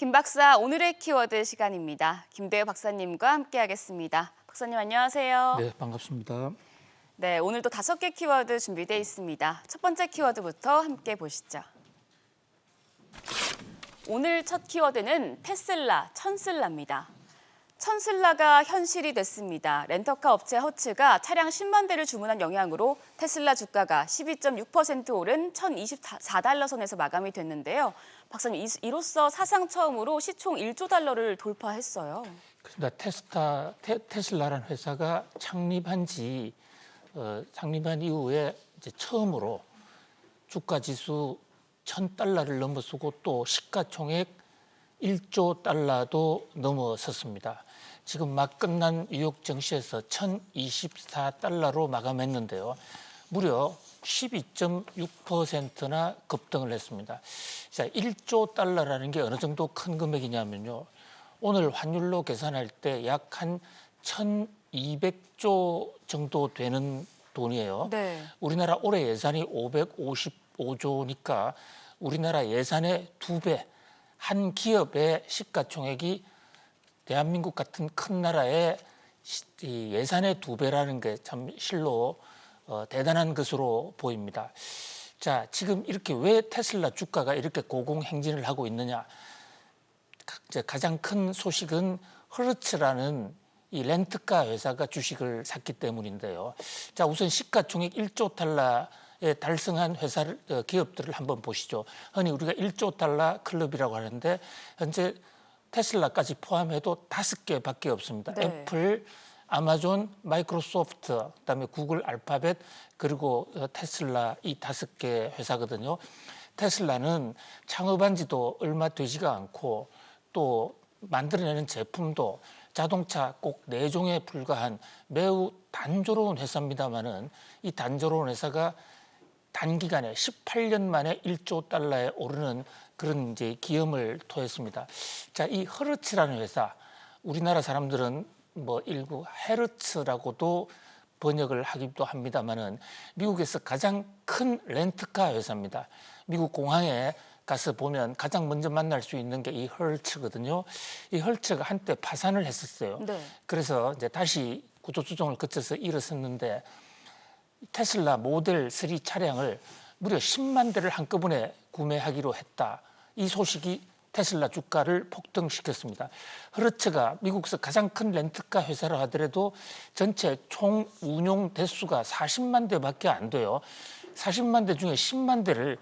김 박사, 오늘의 키워드 시간입니다. 김대호 박사님과 함께하겠습니다. 박사님 안녕하세요. 네, 반갑습니다. 네, 오늘도 5개 키워드 준비되어 있습니다. 첫 번째 키워드부터 함께 보시죠. 오늘 첫 키워드는 테슬라, 천슬라입니다. 천슬라가 현실이 됐습니다. 렌터카 업체 허츠가 차량 10만 대를 주문한 영향으로 테슬라 주가가 12.6% 오른 1,024달러 선에서 마감이 됐는데요. 박사님, 이로써 사상 처음으로 시총 1조 달러를 돌파했어요. 그렇습니다. 테슬라라는 회사가 창립한 이후에 이제 처음으로 주가 지수 1,000달러를 넘어서고 또 시가총액 1조 달러도 넘어섰습니다. 지금 막 끝난 뉴욕 증시에서 1,024달러로 마감했는데요. 무려 12.6%나 급등을 했습니다. 자, 1조 달러라는 게 어느 정도 큰 금액이냐면요. 오늘 환율로 계산할 때 약 한 1,200조 정도 되는 돈이에요. 네. 우리나라 올해 예산이 555조니까 우리나라 예산의 2배, 한 기업의 시가총액이 대한민국 같은 큰 나라의 예산의 2배라는 게 참 실로 대단한 것으로 보입니다. 자, 지금 이렇게 왜 테슬라 주가가 이렇게 고공행진을 하고 있느냐? 가장 큰 소식은 허르츠라는 이 렌트카 회사가 주식을 샀기 때문인데요. 자, 우선 시가총액 1조 달러에 달성한 기업들을 한번 보시죠. 흔히 우리가 1조 달러 클럽이라고 하는데 현재 테슬라까지 포함해도 5개밖에 없습니다. 네. 애플, 아마존, 마이크로소프트, 그다음에 구글, 알파벳, 그리고 테슬라 이 5개 회사거든요. 테슬라는 창업한 지도 얼마 되지가 않고 또 만들어내는 제품도 자동차 꼭 4종에 불과한 매우 단조로운 회사입니다만은 이 단조로운 회사가 단기간에 18년 만에 1조 달러에 오르는 그런 이제 기염을 토했습니다. 자, 이 허르츠라는 회사, 우리나라 사람들은 뭐 일부 헤르츠라고도 번역을 하기도 합니다만은 미국에서 가장 큰 렌트카 회사입니다. 미국 공항에 가서 보면 가장 먼저 만날 수 있는 게 이 헐츠거든요. 이 헐츠가 한때 파산을 했었어요. 네. 그래서 이제 다시 구조조정을 거쳐서 일어섰는데 테슬라 모델 3 차량을 무려 10만 대를 한꺼번에 구매하기로 했다. 이 소식이 테슬라 주가를 폭등시켰습니다. 허르츠가 미국에서 가장 큰 렌트카 회사라 하더라도 전체 총 운용 대수가 40만 대밖에 안 돼요. 40만 대 중에 10만 대를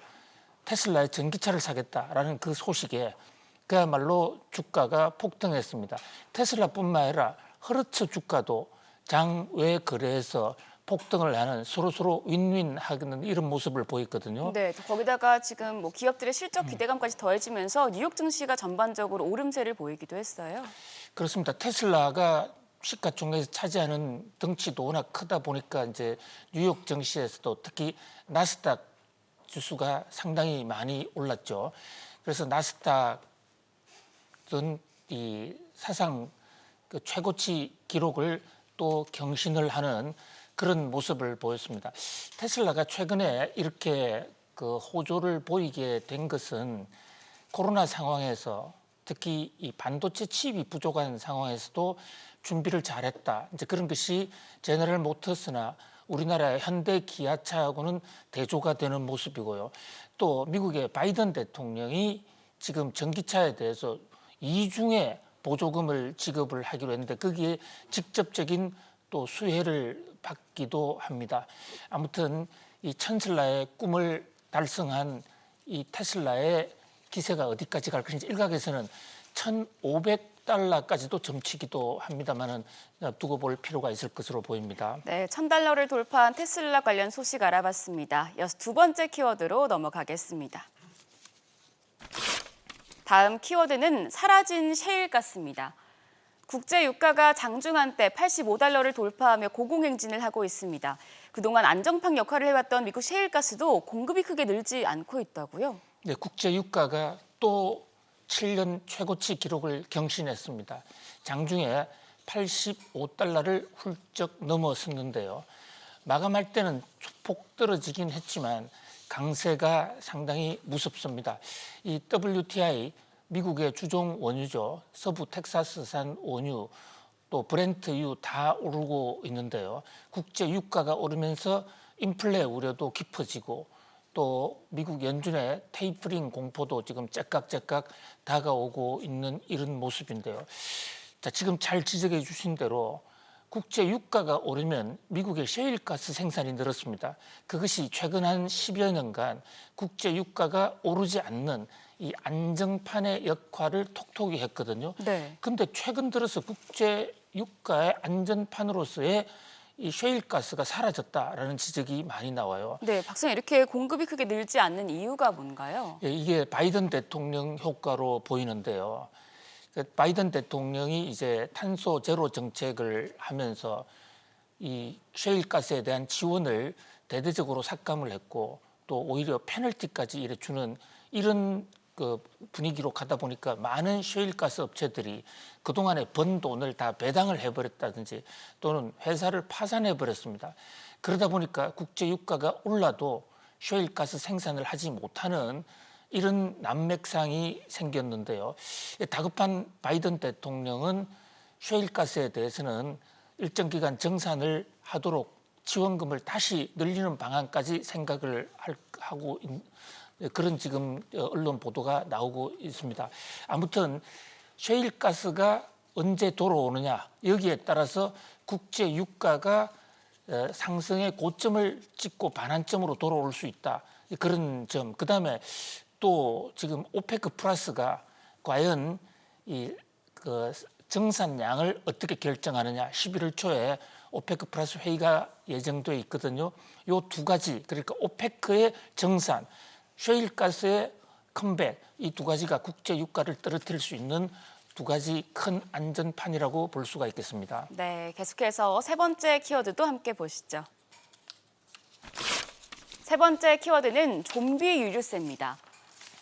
테슬라의 전기차를 사겠다라는 그 소식에 그야말로 주가가 폭등했습니다. 테슬라뿐만 아니라 허르츠 주가도 장외 거래에서 폭등을 하는 서로 윈윈하는 이런 모습을 보였거든요. 네, 거기다가 지금 뭐 기업들의 실적 기대감까지 더해지면서 뉴욕 증시가 전반적으로 오름세를 보이기도 했어요. 그렇습니다. 테슬라가 시가총액에서 차지하는 덩치도 워낙 크다 보니까 이제 뉴욕 증시에서도 특히 나스닥 지수가 상당히 많이 올랐죠. 그래서 나스닥은 이 사상 그 최고치 기록을 또 경신을 하는 그런 모습을 보였습니다. 테슬라가 최근에 이렇게 그 호조를 보이게 된 것은 코로나 상황에서 특히 이 반도체 칩이 부족한 상황에서도 준비를 잘했다. 이제 그런 것이 제너럴 모터스나 우리나라의 현대 기아차하고는 대조가 되는 모습이고요. 또 미국의 바이든 대통령이 지금 전기차에 대해서 이중의 보조금을 지급을 하기로 했는데 거기에 직접적인 또 수혜를 받기도 합니다. 아무튼 이 천슬라의 꿈을 달성한 이 테슬라의 기세가 어디까지 갈 것인지 일각에서는 1,500달러까지도 점치기도 합니다만은 두고 볼 필요가 있을 것으로 보입니다. 네, 1,000달러를 돌파한 테슬라 관련 소식 알아봤습니다. 이어서 두 번째 키워드로 넘어가겠습니다. 다음 키워드는 사라진 셰일가스입니다. 국제 유가가 장중 한때 85달러를 돌파하며 고공행진을 하고 있습니다. 그동안 안정판 역할을 해왔던 미국 셰일가스도 공급이 크게 늘지 않고 있다고요? 네, 국제 유가가 또 7년 최고치 기록을 경신했습니다. 장중에 85달러를 훌쩍 넘어섰는데요. 마감할 때는 소폭 떨어지긴 했지만 강세가 상당히 무섭습니다. 이 WTI 미국의 주종 원유죠. 서부 텍사스산 원유, 또 브렌트유 다 오르고 있는데요. 국제 유가가 오르면서 인플레 우려도 깊어지고 또 미국 연준의 테이퍼링 공포도 지금 째깍째깍 다가오고 있는 이런 모습인데요. 자, 지금 잘 지적해 주신 대로 국제 유가가 오르면 미국의 셰일가스 생산이 늘었습니다. 그것이 최근 한 10여 년간 국제 유가가 오르지 않는 이 안정판의 역할을 톡톡히 했거든요. 네. 근데 최근 들어서 국제 유가의 안전판으로서의 이 셰일가스가 사라졌다라는 지적이 많이 나와요. 네, 박사님 이렇게 공급이 크게 늘지 않는 이유가 뭔가요? 예, 이게 바이든 대통령 효과로 보이는데요. 바이든 대통령이 이제 탄소 제로 정책을 하면서 이 셰일가스에 대한 지원을 대대적으로 삭감을 했고 또 오히려 페널티까지 이래 주는 이런 그 분위기로 가다 보니까 많은 셰일가스 업체들이 그동안에 번 돈을 다 배당을 해버렸다든지 또는 회사를 파산해 버렸습니다. 그러다 보니까 국제 유가가 올라도 셰일가스 생산을 하지 못하는 이런 난맥상이 생겼는데요. 다급한 바이든 대통령은 셰일가스에 대해서는 일정 기간 정산을 하도록 지원금을 다시 늘리는 방안까지 생각을 하고 있는 그런 지금 언론 보도가 나오고 있습니다. 아무튼 셰일가스가 언제 돌아오느냐 여기에 따라서 국제 유가가 상승의 고점을 찍고 반환점으로 돌아올 수 있다. 그런 점. 그다음에 또 지금 오페크 플러스가 과연 이 정산량을 어떻게 결정하느냐 11월 초에 오페크 플러스 회의가 예정돼 있거든요. 요 두 가지 그러니까 오페크의 정산, 셰일가스의 컴백 이 두 가지가 국제 유가를 떨어뜨릴 수 있는 두 가지 큰 안전판이라고 볼 수가 있겠습니다. 네, 계속해서 세 번째 키워드도 함께 보시죠. 세 번째 키워드는 좀비 유류세입니다.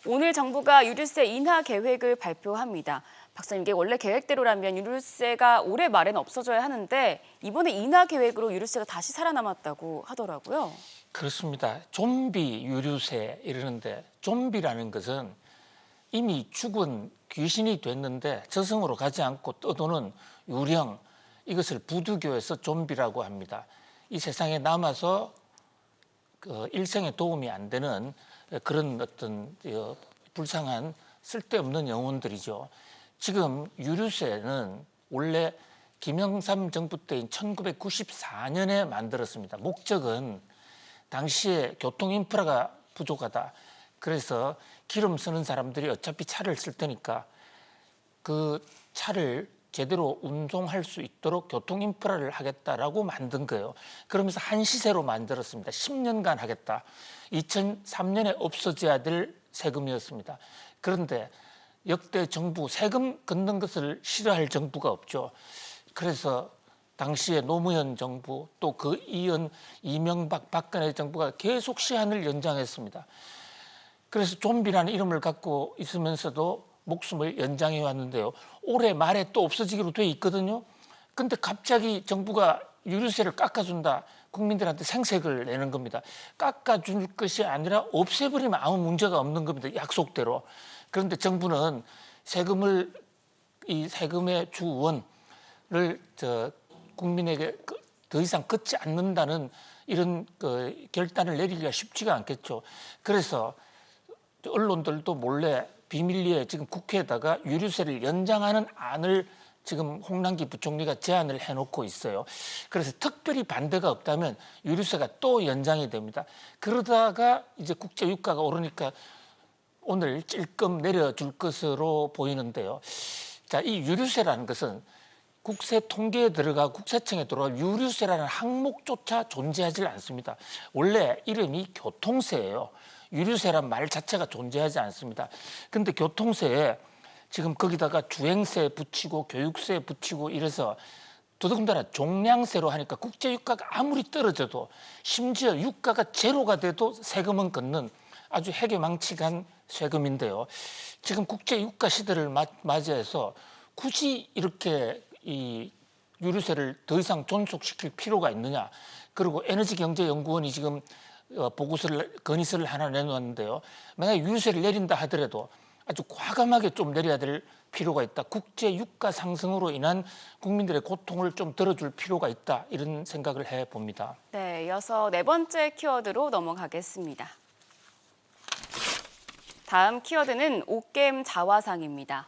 오늘 정부가 유류세 인하 계획을 발표합니다. 박사님, 이게 원래 계획대로라면 유류세가 올해 말에는 없어져야 하는데 이번에 인하 계획으로 유류세가 다시 살아남았다고 하더라고요. 그렇습니다. 좀비 유류세 이러는데 좀비라는 것은 이미 죽은 귀신이 됐는데 저승으로 가지 않고 떠도는 유령 이것을 부두교에서 좀비라고 합니다. 이 세상에 남아서 일생에 도움이 안 되는 그런 어떤 불쌍한 쓸데없는 영혼들이죠. 지금 유류세는 원래 김영삼 정부 때인 1994년에 만들었습니다. 목적은 당시에 교통 인프라가 부족하다. 그래서 기름 쓰는 사람들이 어차피 차를 쓸 테니까 그 차를 제대로 운송할 수 있도록 교통 인프라를 하겠다라고 만든 거예요. 그러면서 한시세로 만들었습니다. 10년간 하겠다. 2003년에 없어져야 될 세금이었습니다. 그런데 역대 정부 세금 걷는 것을 싫어할 정부가 없죠. 그래서 당시에 노무현 정부 또 그 이은 이명박 박근혜 정부가 계속 시한을 연장했습니다. 그래서 좀비라는 이름을 갖고 있으면서도 목숨을 연장해 왔는데요. 올해 말에 또 없어지기로 돼 있거든요. 근데 갑자기 정부가 유류세를 깎아준다. 국민들한테 생색을 내는 겁니다. 깎아줄 것이 아니라 없애버리면 아무 문제가 없는 겁니다. 약속대로. 그런데 정부는 이 세금의 주원을 국민에게 더 이상 걷지 않는다는 이런 결단을 내리기가 쉽지가 않겠죠. 그래서 언론들도 몰래 비밀리에 지금 국회에다가 유류세를 연장하는 안을 지금 홍남기 부총리가 제안을 해놓고 있어요. 그래서 특별히 반대가 없다면 유류세가 또 연장이 됩니다. 그러다가 이제 국제 유가가 오르니까 오늘 찔끔 내려줄 것으로 보이는데요. 자, 이 유류세라는 것은 국세 통계에 들어가 국세청에 들어가 유류세라는 항목조차 존재하지 않습니다. 원래 이름이 교통세예요. 유류세란 말 자체가 존재하지 않습니다. 그런데 교통세에 지금 거기다가 주행세 붙이고 교육세 붙이고 이래서 더더군다나 종량세로 하니까 국제 유가가 아무리 떨어져도 심지어 유가가 제로가 돼도 세금은 걷는 아주 해괴망측한 세금인데요. 지금 국제 유가 시대를 맞이해서 굳이 이렇게 이 유류세를 더 이상 존속시킬 필요가 있느냐. 그리고 에너지경제연구원이 지금 보고서를 건의서를 하나 내놓았는데요. 만약 유류세를 내린다 하더라도 아주 과감하게 좀 내려야 될 필요가 있다. 국제 유가 상승으로 인한 국민들의 고통을 좀 덜어줄 필요가 있다. 이런 생각을 해봅니다. 네, 이어서 네 번째 키워드로 넘어가겠습니다. 다음 키워드는 옥겜 자화상입니다.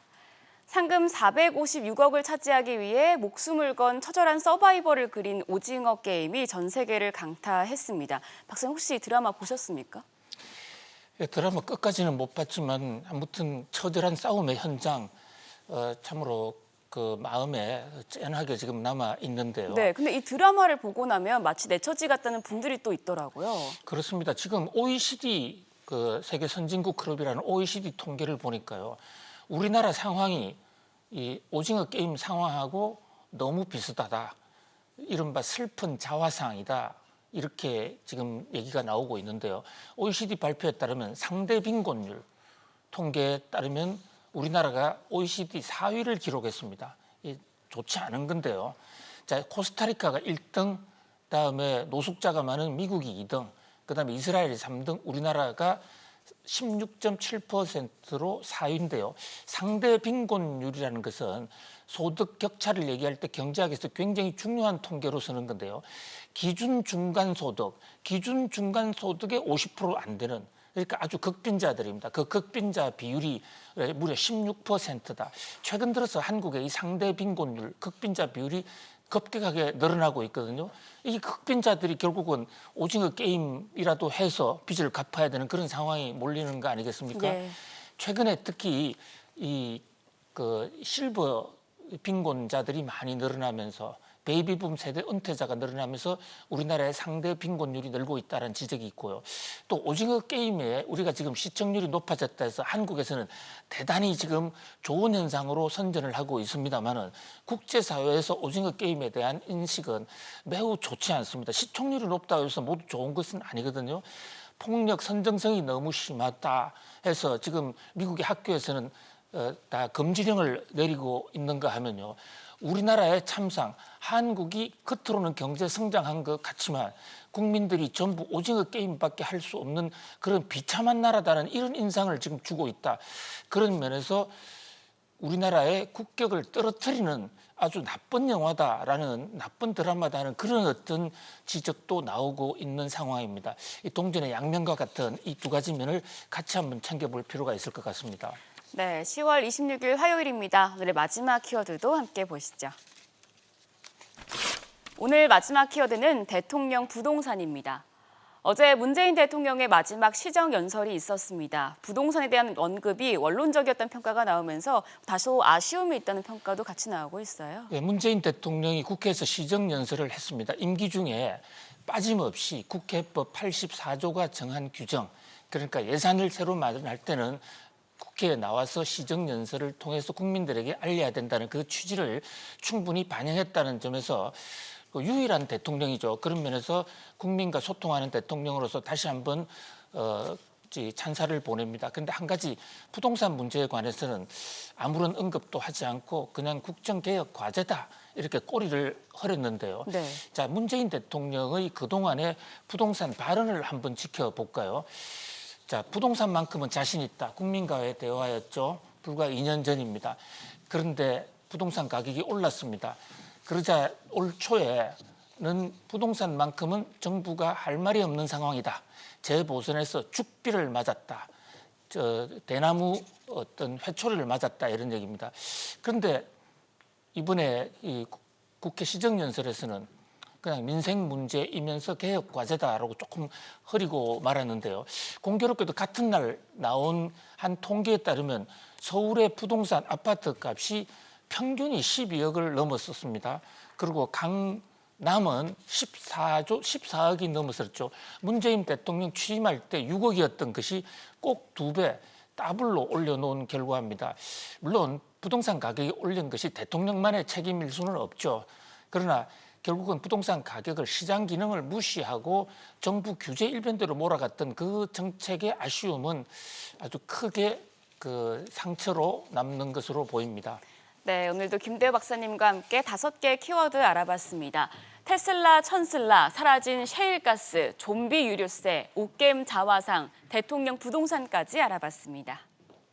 상금 456억을 차지하기 위해 목숨을 건 처절한 서바이벌을 그린 오징어 게임이 전 세계를 강타했습니다. 박사님 혹시 드라마 보셨습니까? 드라마 끝까지는 못 봤지만 아무튼 처절한 싸움의 현장 참으로 그 마음에 짠하게 지금 남아 있는데요. 네, 근데 이 드라마를 보고 나면 마치 내 처지 같다는 분들이 또 있더라고요. 그렇습니다. 지금 OECD 그 세계 선진국 클럽이라는 OECD 통계를 보니까요. 우리나라 상황이 이 오징어 게임 상황하고 너무 비슷하다. 이른바 슬픈 자화상이다. 이렇게 지금 얘기가 나오고 있는데요. OECD 발표에 따르면 상대 빈곤율 통계에 따르면 우리나라가 OECD 4위를 기록했습니다. 좋지 않은 건데요. 자, 코스타리카가 1등, 다음에 노숙자가 많은 미국이 2등, 그다음에 이스라엘이 3등, 우리나라가 16.7%로 4위인데요. 상대 빈곤율이라는 것은 소득 격차를 얘기할 때 경제학에서 굉장히 중요한 통계로 쓰는 건데요. 기준 중간 소득의 50%안 되는, 그러니까 아주 극빈자들입니다. 그 극빈자 비율이 무려 16%다. 최근 들어서 한국의 이 상대 빈곤율, 극빈자 비율이 급격하게 늘어나고 있거든요. 이 극빈자들이 결국은 오징어 게임이라도 해서 빚을 갚아야 되는 그런 상황이 몰리는 거 아니겠습니까? 네. 최근에 특히 실버 빈곤자들이 많이 늘어나면서 베이비붐 세대 은퇴자가 늘어나면서 우리나라의 상대 빈곤율이 늘고 있다는 지적이 있고요. 또 오징어 게임에 우리가 지금 시청률이 높아졌다 해서 한국에서는 대단히 지금 좋은 현상으로 선전을 하고 있습니다만은 국제사회에서 오징어 게임에 대한 인식은 매우 좋지 않습니다. 시청률이 높다고 해서 모두 좋은 것은 아니거든요. 폭력 선정성이 너무 심하다 해서 지금 미국의 학교에서는 다 금지령을 내리고 있는가 하면요. 우리나라의 참상, 한국이 겉으로는 경제 성장한 것 같지만 국민들이 전부 오징어 게임밖에 할 수 없는 그런 비참한 나라다는 이런 인상을 지금 주고 있다. 그런 면에서 우리나라의 국격을 떨어뜨리는 아주 나쁜 영화다라는, 나쁜 드라마다는 그런 어떤 지적도 나오고 있는 상황입니다. 이 동전의 양면과 같은 이 두 가지 면을 같이 한번 챙겨볼 필요가 있을 것 같습니다. 네, 10월 26일 화요일입니다. 오늘의 마지막 키워드도 함께 보시죠. 오늘 마지막 키워드는 대통령 부동산입니다. 어제 문재인 대통령의 마지막 시정연설이 있었습니다. 부동산에 대한 언급이 원론적이었다는 평가가 나오면서 다소 아쉬움이 있다는 평가도 같이 나오고 있어요. 네, 문재인 대통령이 국회에서 시정연설을 했습니다. 임기 중에 빠짐없이 국회법 84조가 정한 규정, 그러니까 예산을 새로 마련할 때는 국회에 나와서 시정연설을 통해서 국민들에게 알려야 된다는 그 취지를 충분히 반영했다는 점에서 유일한 대통령이죠. 그런 면에서 국민과 소통하는 대통령으로서 다시 한번 찬사를 보냅니다. 그런데 한 가지 부동산 문제에 관해서는 아무런 언급도 하지 않고 그냥 국정개혁 과제다 이렇게 꼬리를 흐렸는데요. 네. 자, 문재인 대통령의 그동안의 부동산 발언을 한번 지켜볼까요? 자, 부동산만큼은 자신 있다. 국민과의 대화였죠. 불과 2년 전입니다. 그런데 부동산 가격이 올랐습니다. 그러자 올 초에는 부동산만큼은 정부가 할 말이 없는 상황이다. 재보선에서 죽비를 맞았다. 대나무 어떤 회초리를 맞았다 이런 얘기입니다. 그런데 이번에 이 국회 시정연설에서는 그냥 민생 문제이면서 개혁 과제다라고 조금 흐리고 말았는데요. 공교롭게도 같은 날 나온 한 통계에 따르면 서울의 부동산 아파트 값이 평균이 12억을 넘었었습니다. 그리고 강남은 14억이 넘었었죠. 문재인 대통령 취임할 때 6억이었던 것이 꼭 2배, 더블로 올려놓은 결과입니다. 물론 부동산 가격이 올린 것이 대통령만의 책임일 수는 없죠. 그러나 결국은 부동산 가격을 시장 기능을 무시하고 정부 규제 일변대로 몰아갔던 그 정책의 아쉬움은 아주 크게 그 상처로 남는 것으로 보입니다. 네, 오늘도 김대호 박사님과 함께 5개의 키워드 알아봤습니다. 테슬라, 천슬라, 사라진 셰일가스, 좀비 유류세, 옥겜 자화상, 대통령 부동산까지 알아봤습니다.